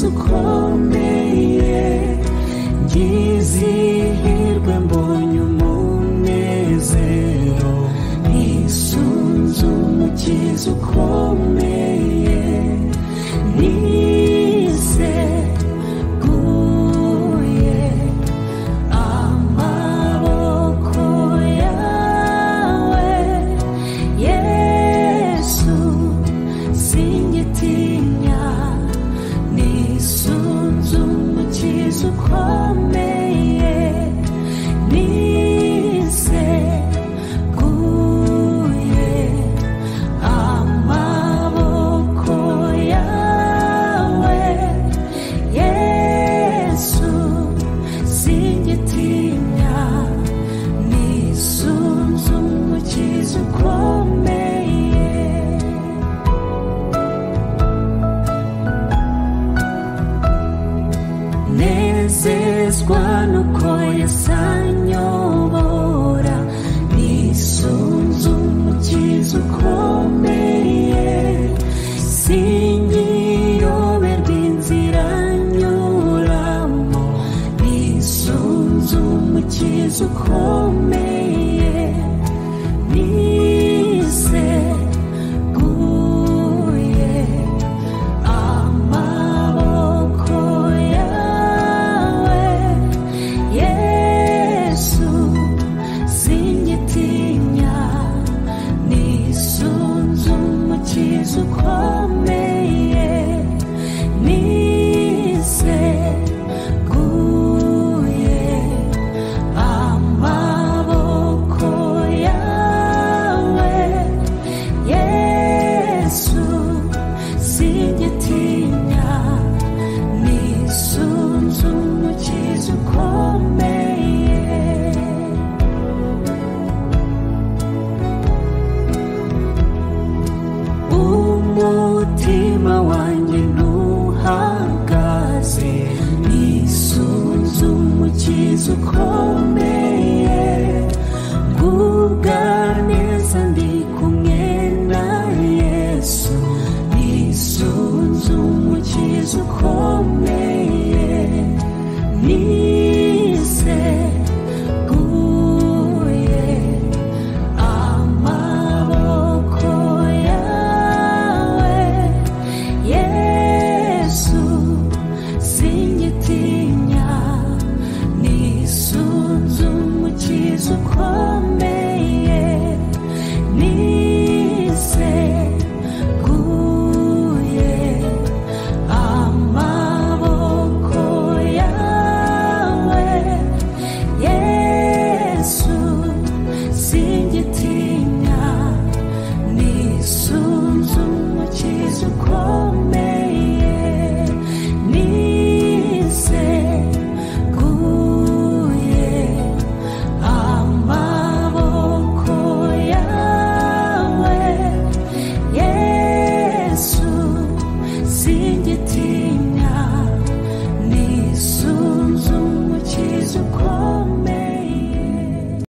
umukiza ukomeye, ngizihirwe mbonye umunezero, nisunze umukiza ukomeye, niseguye amaboko yawe, Yesu singitinya, nisunze umukiza ukomeye, niseguye amaboko yawe, Yesu singitinya, nisunze umukiza ukomeye. Nezezwa nuko Yesu anyobora, nisunze umukiza ukomeye, sinkiyoberwa inzira nyuramo, nisunze umukiza ukomeye, niseguye amaboko yawe, Yesu singitinya, nisunze umukiza ukomeye, niseguye amaboko yawe, Yesu singitinya, nisunze umukiza ukomeye. Umutima wanjye ntuhagaze, nisunze umukiza ukomeye.